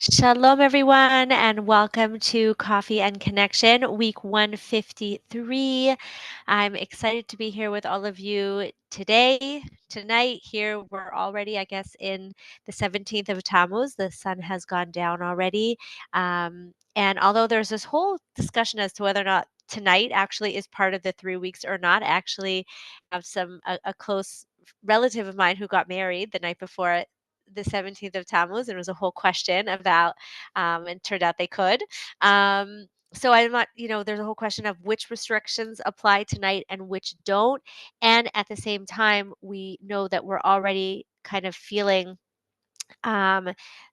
Shalom, everyone, and welcome to Coffee and Connection, week 153. I'm excited to be here with all of you today. Tonight, here we're already, I guess, in the 17th of Tammuz. The sun has gone down already. And although there's this whole discussion as to whether or not tonight actually is part of the 3 weeks or not, I actually have a close relative of mine who got married the night before the 17th of Tammuz, and it was a whole question about, and turned out they could. So I'm not, there's a whole question of which restrictions apply tonight and which don't. And at the same time, we know that we're already kind of feeling um,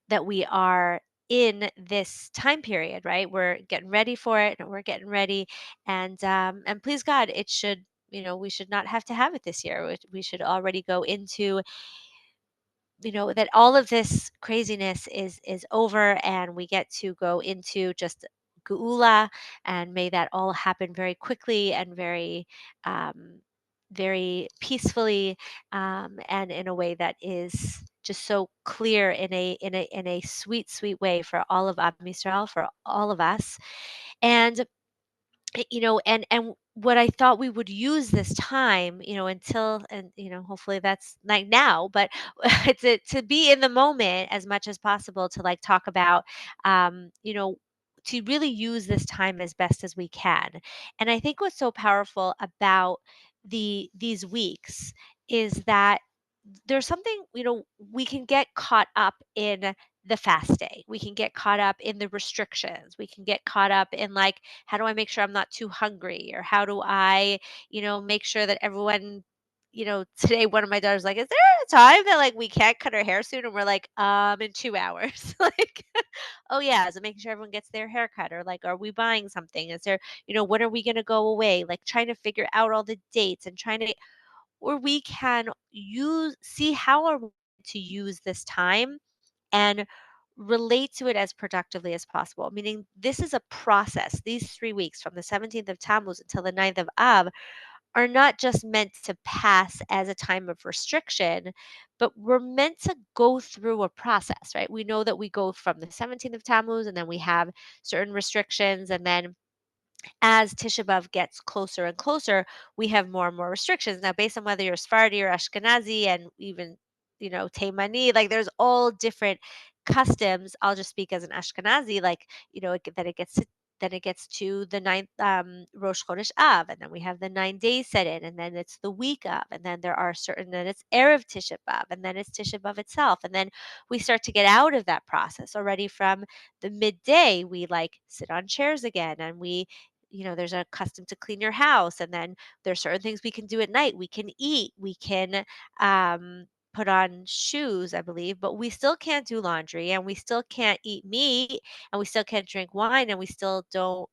that we are in this time period, right? We're getting ready for it, and we're getting ready, and please God, it should. We should not have to have it this year. We should already go into that all of this craziness is over, and we get to go into just geula, and may that all happen very quickly and um, very peacefully, and in a way that is just so clear in a sweet way for all of Am Yisrael, for all of us. And and what I thought we would use this time, until, and hopefully that's like now, but to be in the moment as much as possible, to like talk about, to really use this time as best as we can. And I think what's so powerful about these weeks is that there's something, we can get caught up in the fast day. We can get caught up in the restrictions. We can get caught up in, like, how do I make sure I'm not too hungry? Or how do I, make sure that everyone, today one of my daughters like, is there a time that like we can't cut our hair soon? And we're like, in 2 hours. Like, oh yeah, so making sure everyone gets their hair cut, or like, are we buying something? Is there, when are we gonna go away? Like trying to figure out all the dates and trying to, or we can see how are we to use this time and relate to it as productively as possible. Meaning, this is a process. These 3 weeks from the 17th of Tammuz until the 9th of Av are not just meant to pass as a time of restriction, but we're meant to go through a process, right? We know that we go from the 17th of Tammuz, and then we have certain restrictions, and then as Tisha B'Av gets closer and closer, we have more and more restrictions. Now, based on whether you're Sephardi or Ashkenazi, and even, Taimani, like there's all different customs. I'll just speak as an Ashkenazi, like, then it gets to the ninth, Rosh Chodesh Av, and then we have the 9 days set in, and then it's the week of, and then there are certain, then it's Erev Tisha B'Av, and then it's Tisha B'Av itself, and then we start to get out of that process already from the midday. We like sit on chairs again, and there's a custom to clean your house, and then there's certain things we can do at night. We can eat, we can put on shoes, I believe, but we still can't do laundry, and we still can't eat meat, and we still can't drink wine, and we still don't,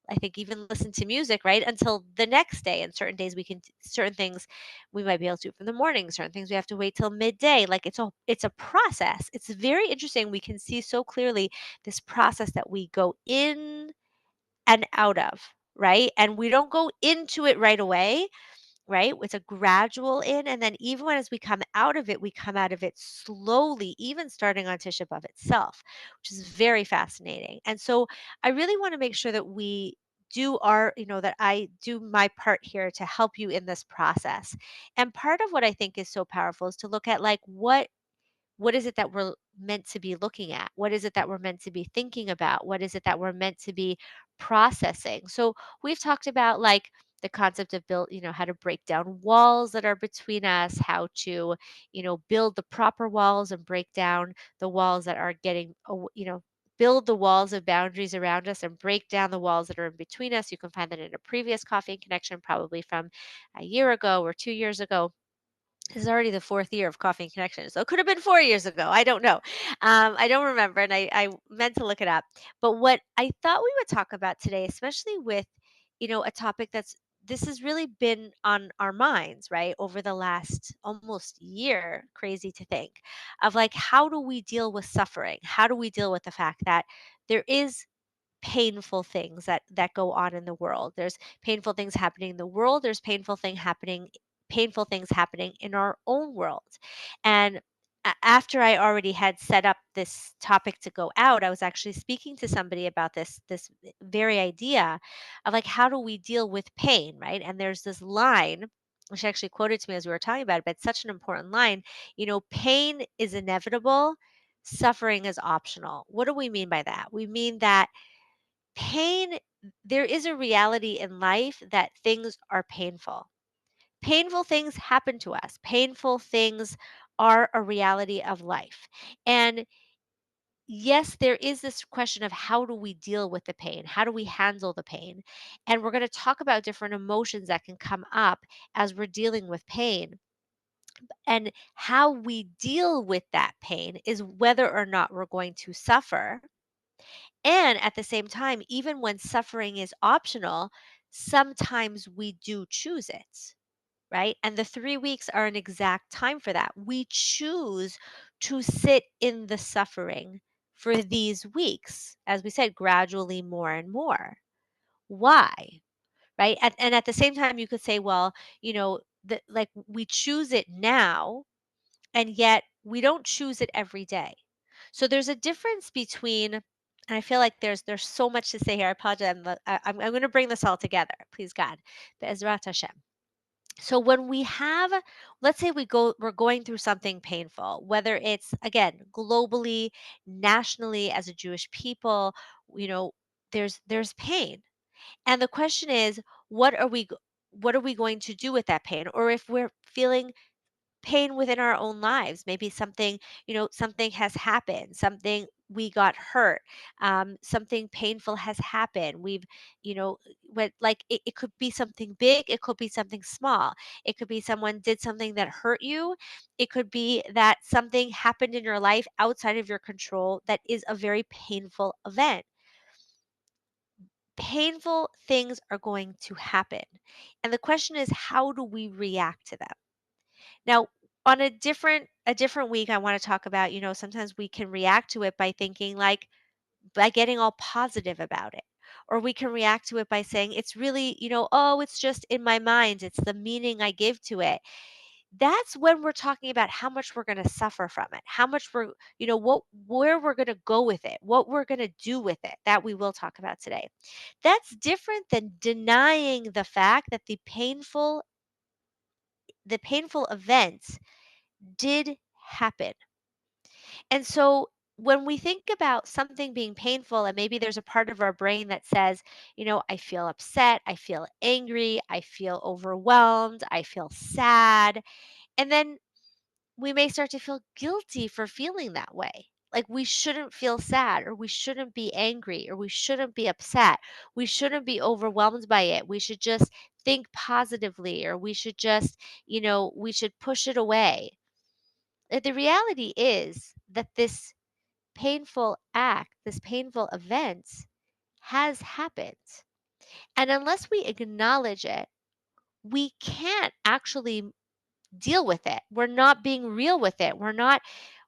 I think, even listen to music, right, until the next day. And certain days we can certain things we might be able to do from the morning, certain things we have to wait till midday. Like, it's a process. It's very interesting. We can see so clearly this process that we go in and out of, right? And we don't go into it right away, right? It's a gradual in. And then even when, as we come out of it, we come out of it slowly, even starting on Tisha B'Av itself, which is very fascinating. And so I really want to make sure that that I do my part here to help you in this process. And part of what I think is so powerful is to look at, like, what is it that we're meant to be looking at? What is it that we're meant to be thinking about? What is it that we're meant to be processing? So we've talked about, like, the concept of how to break down walls that are between us, how to, build the proper walls and break down the walls that are build the walls of boundaries around us and break down the walls that are in between us. You can find that in a previous Coffee and Connection, probably from a year ago or 2 years ago. This is already the fourth year of Coffee and Connection, so it could have been 4 years ago. I don't know. I don't remember, and I meant to look it up. But what I thought we would talk about today, especially with, a topic this has really been on our minds, right, over the last almost year. Crazy to think of, like, how do we deal with suffering? How do we deal with the fact that there is painful things that go on in the world. There's painful things happening in the world. There's painful things happening in our own world. And after I already had set up this topic to go out, I was actually speaking to somebody about this very idea of like how do we deal with pain, right? And there's this line which actually quoted to me as we were talking about it, but it's such an important line. Pain is inevitable, suffering is optional. What do we mean by that? We mean that pain, there is a reality in life that things are painful. Painful things happen to us. Painful things are a reality of life. And yes, there is this question of how do we deal with the pain? How do we handle the pain? And we're going to talk about different emotions that can come up as we're dealing with pain. And how we deal with that pain is whether or not we're going to suffer. And at the same time, even when suffering is optional, sometimes we do choose it, right? And the 3 weeks are an exact time for that. We choose to sit in the suffering for these weeks, as we said, gradually more and more. Why? Right? And at the same time, you could say, well, like we choose it now, and yet we don't choose it every day. So there's a difference between, and I feel like there's so much to say here. I apologize. I'm going to bring this all together, please God, Be'ezrat Hashem. So when we have, let's say we're going through something painful, whether it's again globally, nationally, as a Jewish people, you know, there's pain. And the question is, what are we going to do with that pain? Or if we're feeling pain within our own lives. Maybe something has happened, something we got hurt, something painful has happened. You know, like it could be something big, it could be something small. It could be someone did something that hurt you. It could be that something happened in your life outside of your control that is a very painful event. Painful things are going to happen. And the question is, how do we react to them? Now, on a different week, I want to talk about, sometimes we can react to it by thinking like by getting all positive about it. Or we can react to it by saying it's really, oh, it's just in my mind. It's the meaning I give to it. That's when we're talking about how much we're going to suffer from it, how much where we're going to go with it, what we're going to do with it, that we will talk about today. That's different than denying the fact that the painful events did happen. And so when we think about something being painful, and maybe there's a part of our brain that says, I feel upset, I feel angry, I feel overwhelmed, I feel sad. And then we may start to feel guilty for feeling that way. Like we shouldn't feel sad, or we shouldn't be angry, or we shouldn't be upset. We shouldn't be overwhelmed by it. We should just think positively, or we should just, we should push it away. The reality is that this painful act, this painful event has happened. And unless we acknowledge it, we can't actually deal with it. We're not being real with it. We're not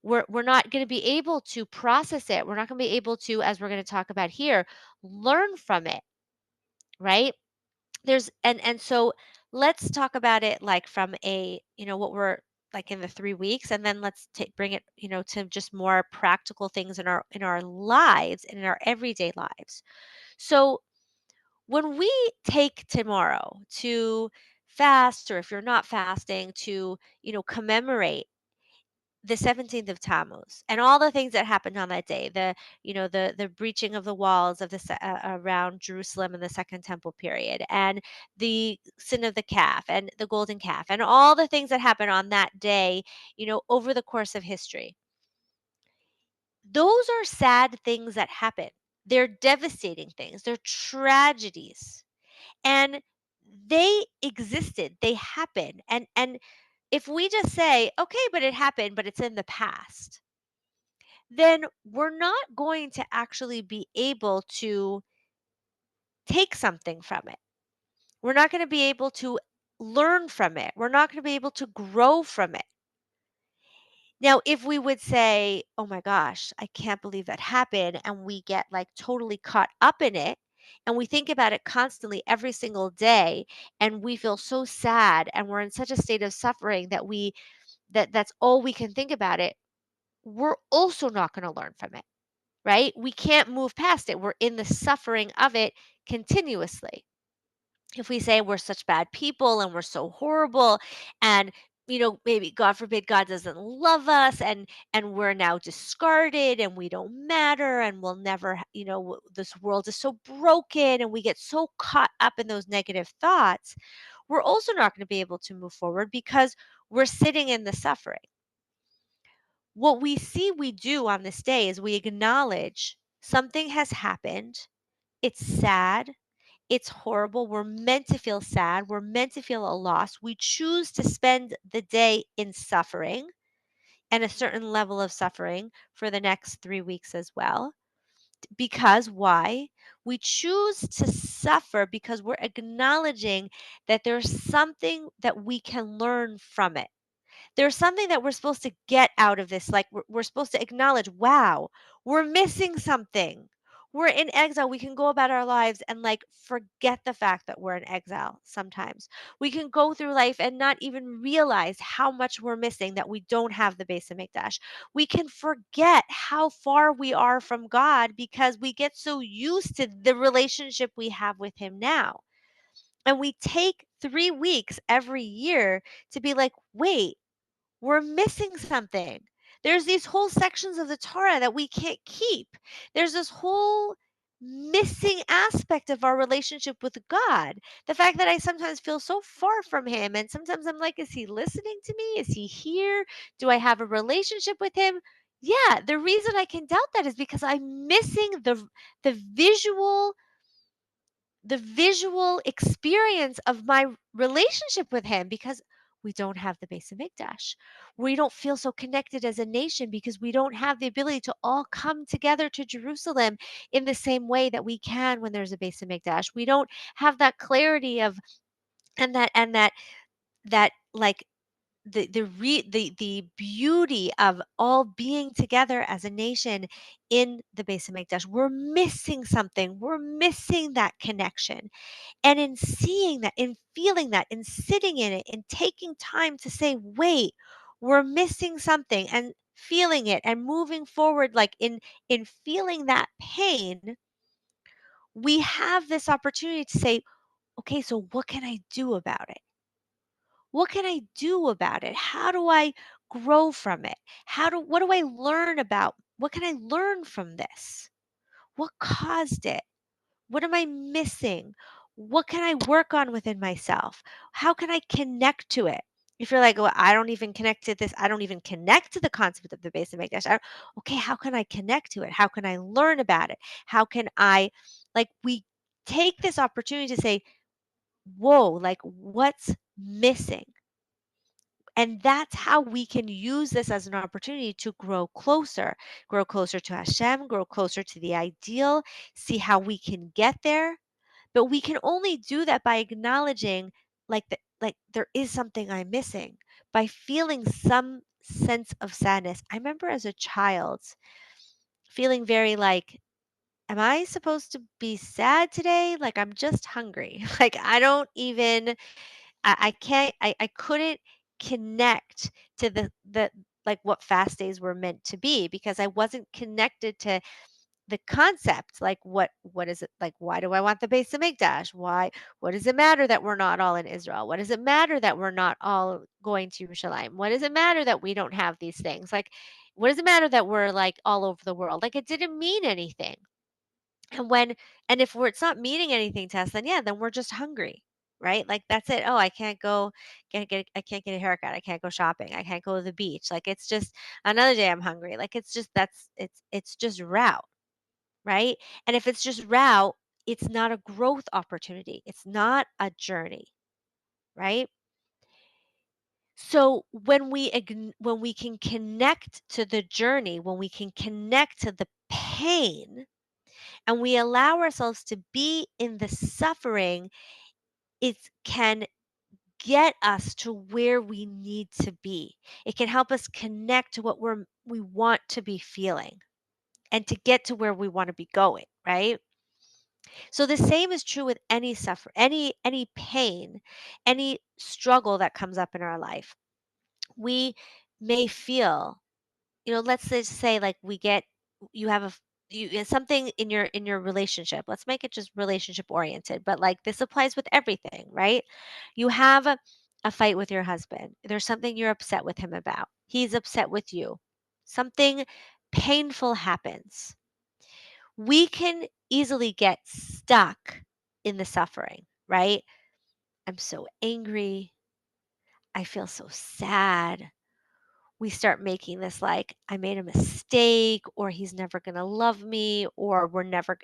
going to be able to process it. We're not going to be able to, as we're going to talk about here, learn from it, right? So let's talk about it like from what we're like in the 3 weeks, and then let's bring it to just more practical things in our lives and in our everyday lives. So when we take tomorrow to fast, or if you're not fasting, to commemorate the 17th of Tammuz and all the things that happened on that day, the breaching of the walls of around Jerusalem in the Second Temple period, and the sin of the calf and the golden calf, and all the things that happened on that day, over the course of history. Those are sad things that happen. They're devastating things. They're tragedies. And they existed. They happened. And if we just say, okay, but it happened, but it's in the past, then we're not going to actually be able to take something from it. We're not going to be able to learn from it. We're not going to be able to grow from it. Now, if we would say, oh my gosh, I can't believe that happened, and we get like totally caught up in it, and we think about it constantly every single day, and we feel so sad, and we're in such a state of suffering that that's all we can think about it, we're also not going to learn from it, right? We can't move past it. We're in the suffering of it continuously. If we say we're such bad people and we're so horrible and maybe God forbid God doesn't love us and we're now discarded and we don't matter and we'll never this world is so broken and we get so caught up in those negative thoughts, we're also not going to be able to move forward because we're sitting in the suffering. What we do on this day is we acknowledge something has happened. It's sad. It's horrible. We're meant to feel sad. We're meant to feel a loss. We choose to spend the day in suffering and a certain level of suffering for the next 3 weeks as well. Because why? We choose to suffer because we're acknowledging that there's something that we can learn from it. There's something that we're supposed to get out of this. Like we're supposed to acknowledge, wow, we're missing something. We're in exile. We can go about our lives and like forget the fact that we're in exile sometimes. We can go through life and not even realize how much we're missing, that we don't have the Beis Hamikdash. We can forget how far we are from God because we get so used to the relationship we have with Him now. And we take 3 weeks every year to be like, wait, we're missing something. There's these whole sections of the Torah that we can't keep. There's this whole missing aspect of our relationship with God. The fact that I sometimes feel so far from Him, and sometimes I'm like, is He listening to me? Is He here? Do I have a relationship with Him? Yeah, the reason I can doubt that is because I'm missing the visual the visual experience of my relationship with Him because we don't have the Beis Hamikdash. We don't feel so connected as a nation because we don't have the ability to all come together to Jerusalem in the same way that we can when there's a Beis Hamikdash. We don't have that clarity of and that like the beauty of all being together as a nation in the Beis Hamikdash. We're missing something. We're missing that connection. And in seeing that, in feeling that, in sitting in it, in taking time to say, wait, we're missing something, and feeling it and moving forward, like in feeling that pain, we have this opportunity to say, okay, so what can I do about it? What can I do about it? How do I grow from it? What do I learn about? What can I learn from this? What caused it? What am I missing? What can I work on within myself? How can I connect to it? If you're like, well, I don't even connect to this, I don't even connect to the concept of the Beis Hamikdash. Okay, how can I connect to it? How can I learn about it? How can I, like, we take this opportunity to say, whoa, like, what's missing? And that's how we can use this as an opportunity to grow closer to Hashem, grow closer to the ideal, see how we can get there. But we can only do that by acknowledging like there is something I'm missing, by feeling some sense of sadness. I remember as a child feeling very like, am I supposed to be sad today? Like I'm just hungry. Like I don't even I can't I couldn't connect to the like what fast days were meant to be because I wasn't connected to the concept. Like what is it, like why do I want the Beis Hamikdash? What does it matter that we're not all in Israel? What does it matter that we're not all going to Yerushalayim? What does it matter that we don't have these things? Like what does it matter that we're like all over the world? Like it didn't mean anything. And when and if it's not meaning anything to us, then yeah, then we're just hungry, right? Like that's it. Oh, I can't go I can't get a haircut. I can't go shopping. I can't go to the beach. Like it's just another day I'm hungry. Like it's just it's just route, right? And if it's just route, it's not a growth opportunity. It's not a journey, right? So when we can connect to the journey, when we can connect to the pain, and we allow ourselves to be in the suffering, it can get us to where we need to be. It can help us connect to what we want to be feeling and to get to where we want to be going, right? So the same is true with any any pain, any struggle that comes up in our life. We may feel let's just say like you have something in your relationship. Let's make it just relationship oriented, but like this applies with everything, right? You have a fight with your husband. There's something you're upset with him about. He's upset with you. Something painful happens. We can easily get stuck in the suffering, right? I'm so angry. I feel so sad. We start making this like I made a mistake or he's never going to love me or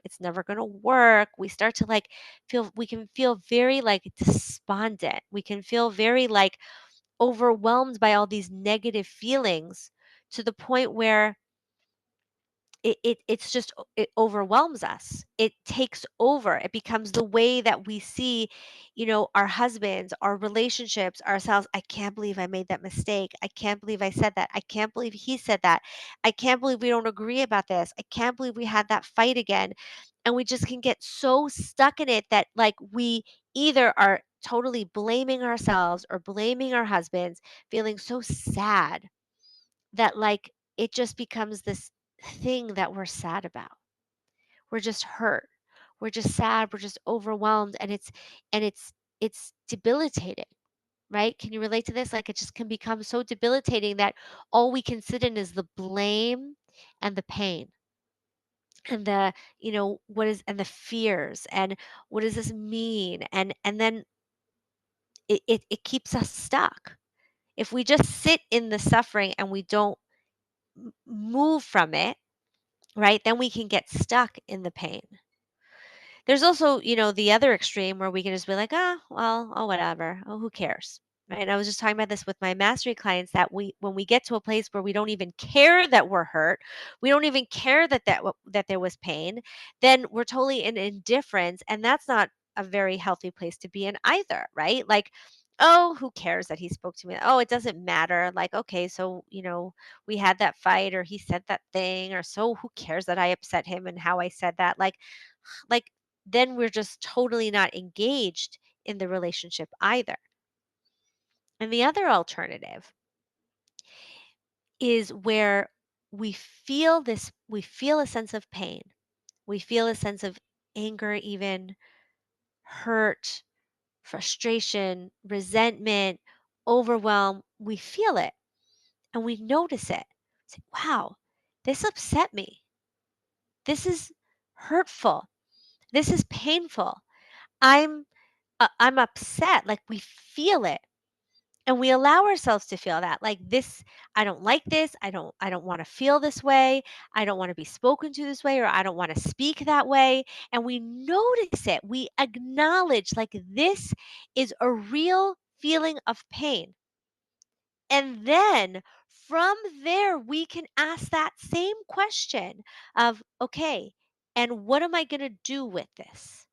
it's never going to work. We start to like feel we can feel very like despondent. We can feel very like overwhelmed by all these negative feelings to the point where it's just it overwhelms us. It takes over. It becomes the way that we see, our husbands, our relationships, ourselves. I can't believe I made that mistake. I can't believe I said that. I can't believe he said that. I can't believe we don't agree about this. I can't believe we had that fight again. And we just can get so stuck in it that like we either are totally blaming ourselves or blaming our husbands, feeling so sad that like it just becomes this thing that we're sad about. We're just hurt. We're just sad. We're just overwhelmed and it's debilitating, right? Can you relate to this? Like it just can become so debilitating that all we can sit in is the blame and the pain and what is and the fears and what does this mean? And then it keeps us stuck. If we just sit in the suffering and we don't move from it, right? Then we can get stuck in the pain. There's also, the other extreme where we can just be like, "Oh, well, oh, whatever. Oh, who cares?" Right? And I was just talking about this with my mastery clients that when we get to a place where we don't even care that we're hurt, we don't even care that there was pain, then we're totally in indifference, and that's not a very healthy place to be in either, right? Like, oh, who cares that he spoke to me? Oh, it doesn't matter. Like, okay, so, we had that fight or he said that thing or so who cares that I upset him and how I said that? Like then we're just totally not engaged in the relationship either. And the other alternative is where we feel a sense of pain. We feel a sense of anger, even hurt, frustration, resentment, overwhelm. We feel it and we notice it. Say, wow, this upset me. This is hurtful. This is painful. I'm I'm upset. Like we feel it. And we allow ourselves to feel that. Like this, I don't like this. I don't want to feel this way. I don't want to be spoken to this way or I don't want to speak that way. And we notice it. We acknowledge like this is a real feeling of pain. And then from there we can ask that same question of okay, and what am I going to do with this?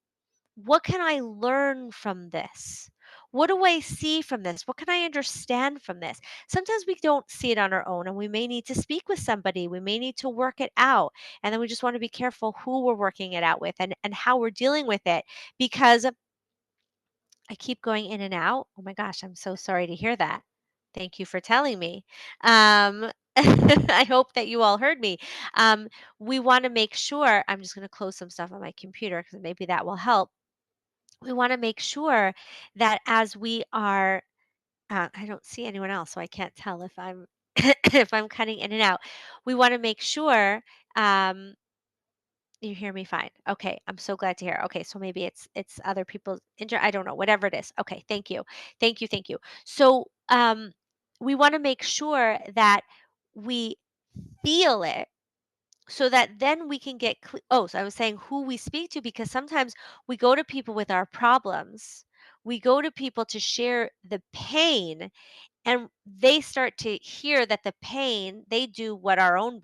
What can I learn from this? What do I see from this? What can I understand from this? Sometimes we don't see it on our own and we may need to speak with somebody. We may need to work it out. And then we just want to be careful who we're working it out with and how we're dealing with it because I keep going in and out. Oh my gosh, I'm so sorry to hear that. Thank you for telling me. I hope that you all heard me. Um, we want to make sure, I'm just going to close some stuff on my computer because maybe that will help. We want to make sure that as we are I don't see anyone else so I can't tell if I'm if I'm cutting in and out. We want to make sure um you hear me fine. Okay, I'm so glad to hear. Okay, so maybe it's other people's I don't know, whatever it is. Okay, thank you. Thank you, thank you. So we want to make sure that we feel it so that then we can get so I was saying who we speak to because sometimes we go to people with our problems. We go to people to share the pain and they start to hear that the pain they do what our own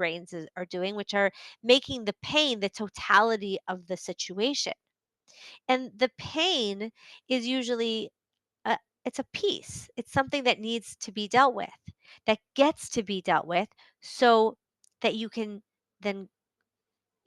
are doing, which are making the pain the totality of the situation. And the pain is usually a, it's a piece. It's something that needs to be dealt with, that gets to be dealt with so that you can then,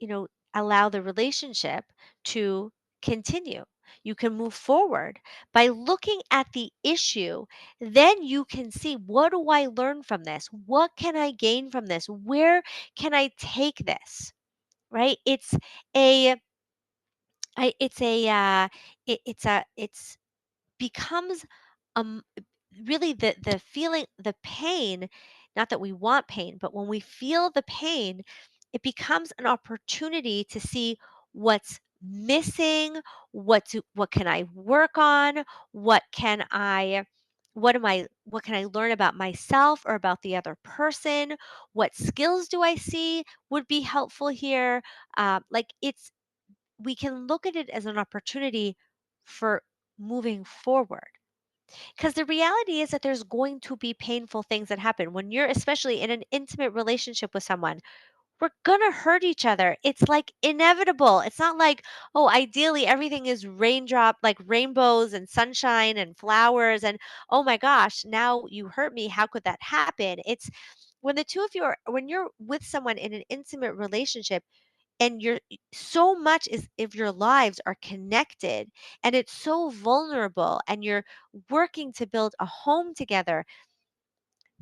you know, allow the relationship to continue. You can move forward by looking at the issue. Then you can see, what do I learn from this? What can I gain from this? Where can I take this? Right? A it's a it's becomes um really the feeling, the pain, not that we want pain, but when we feel the pain, it becomes an opportunity to see what's missing, what can I work on, what can I what can I learn about myself or about the other person, what skills do I see would be helpful here. Like it's We can look at it as an opportunity for moving forward. Because the reality is that there's going to be painful things that happen when you're, especially in an intimate relationship with someone. We're going to hurt each other. It's like inevitable. It's not like, oh, ideally everything is raindrop, like rainbows and sunshine and flowers. And oh my gosh, now you hurt me. How could that happen? It's when the two of you are, when you're with someone in an intimate relationship, and you're so much is if your lives are connected and it's so vulnerable and you're working to build a home together,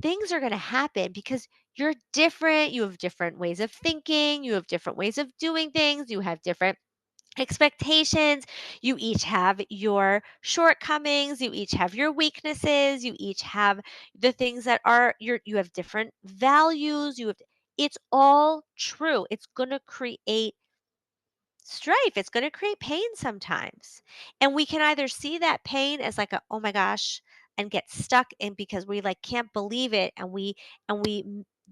things are going to happen because you're different, you have different ways of thinking, you have different ways of doing things, you have different expectations, you each have your shortcomings, you each have your weaknesses, you each have the things that are you have different values, you have, it's all true. It's going to create strife. It's going to create pain sometimes. And we can either see that pain as like a, oh my gosh, and get stuck in because we like can't believe it, and we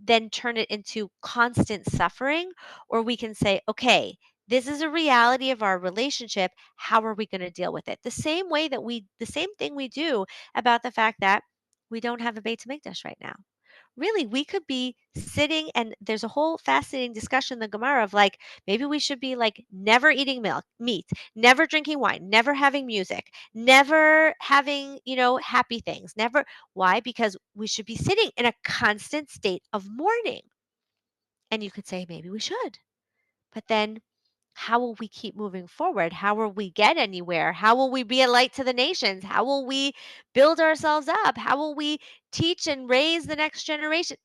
then turn it into constant suffering, or we can say, okay, this is a reality of our relationship. How are we going to deal with it? The same thing we do about the fact that we don't have a Beit Hamikdash right now. Really, we could be sitting, and there's a whole fascinating discussion in the Gemara of like, maybe we should be like never eating meat, never drinking wine, never having music, never having, happy things, never. Why? Because we should be sitting in a constant state of mourning. And you could say, maybe we should. But then how will we keep moving forward? How will we get anywhere? How will we be a light to the nations? How will we build ourselves up? How will we teach and raise the next generation?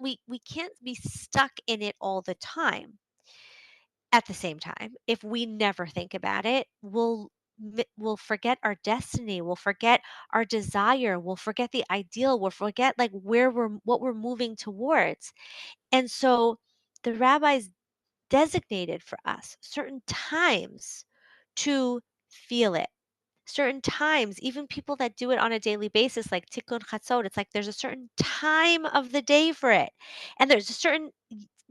We can't be stuck in it all the time. At the same time, if we never think about it, we'll forget our destiny, we'll forget our desire, we'll forget the ideal, we'll forget like what we're moving towards. And so the rabbis designated for us certain times to feel it, certain times, even people that do it on a daily basis, like Tikkun Chatzot, it's like there's a certain time of the day for it. And there's a certain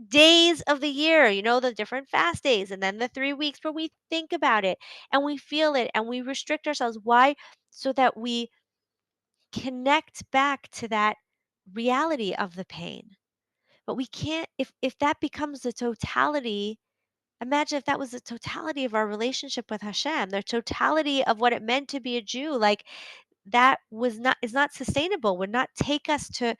days of the year, the different fast days, and then the 3 weeks where we think about it and we feel it and we restrict ourselves. Why? So that we connect back to that reality of the pain. But we can't, if that becomes the totality. Imagine if that was the totality of our relationship with Hashem, the totality of what it meant to be a Jew. Like that was not is not sustainable, would not take us to,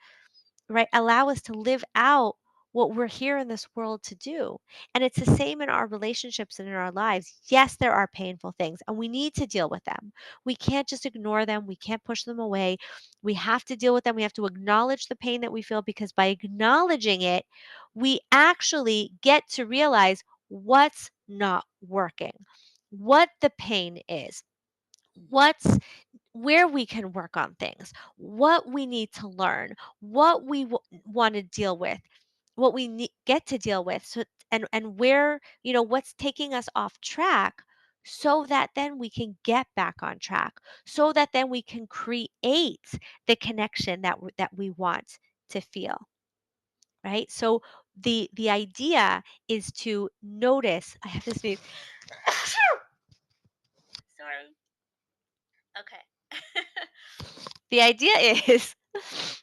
right, allow us to live out what we're here in this world to do. And it's the same in our relationships and in our lives. Yes, there are painful things and we need to deal with them. We can't just ignore them. We can't push them away. We have to deal with them. We have to acknowledge the pain that we feel, because by acknowledging it, we actually get to realize what's not working, what the pain is, what's where we can work on things, what we need to learn, what we want to deal with, what we get to deal with, so and where, what's taking us off track, so that then we can get back on track, so that then we can create the connection that we want to feel, right? So the idea is to notice. I have to sneeze. Sorry. Okay. The idea is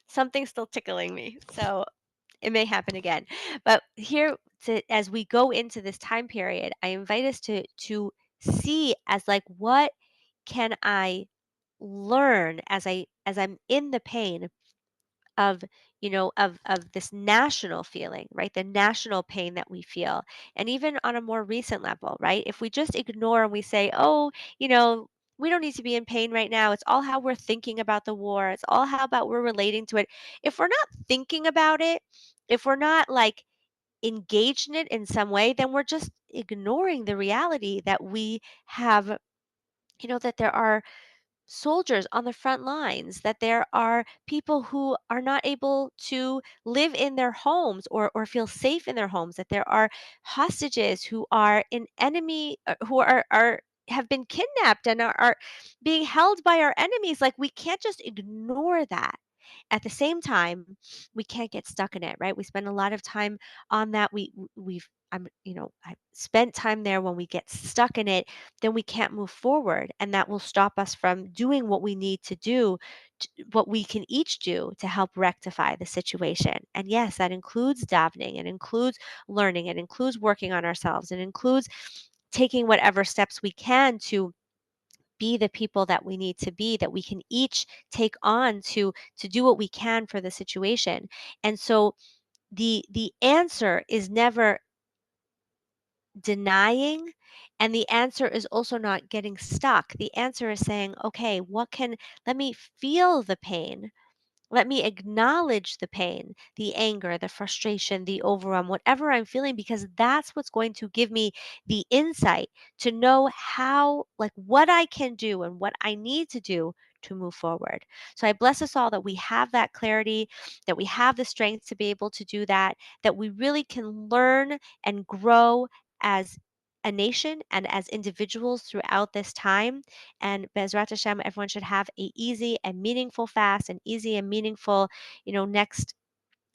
something's still tickling me, so it may happen again. But here, as we go into this time period, I invite us to see as like, what can I learn as I'm in the pain of, of this national feeling, right? The national pain that we feel. And even on a more recent level, right? If we just ignore and we say, oh, you know, we don't need to be in pain right now. It's all how we're thinking about the war. It's all how about we're relating to it. If we're not thinking about it, if we're not like engaged in it in some way, then we're just ignoring the reality that we have, that there are soldiers on the front lines, that there are people who are not able to live in their homes or feel safe in their homes, that there are hostages who are in enemy, who are have been kidnapped and are being held by our enemies. Like we can't just ignore that. At the same time, we can't get stuck in it, right? We spend a lot of time on that. We've I spent time there. When we get stuck in it, then we can't move forward, and that will stop us from doing what we need to do, what we can each do to help rectify the situation. And yes, that includes davening, it includes learning, it includes working on ourselves, it includes taking whatever steps we can to be the people that we need to be, that we can each take on to do what we can for the situation. And so the answer is never denying, and the answer is also not getting stuck. The answer is saying, okay, let me feel the pain, let me acknowledge the pain, the anger, the frustration, the overwhelm, whatever I'm feeling, because that's what's going to give me the insight to know how, like, what I can do and what I need to do to move forward. So I bless us all that we have that clarity, that we have the strength to be able to do that, that we really can learn and grow as a nation and as individuals throughout this time. And Bezrat Hashem, everyone should have a easy and meaningful fast, an easy and meaningful, next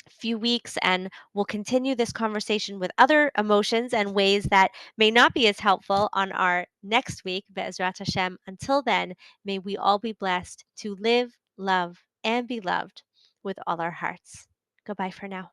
few weeks. And we'll continue this conversation with other emotions and ways that may not be as helpful on our next week, Bezrat Hashem. Until then, may we all be blessed to live, love, and be loved with all our hearts. Goodbye for now.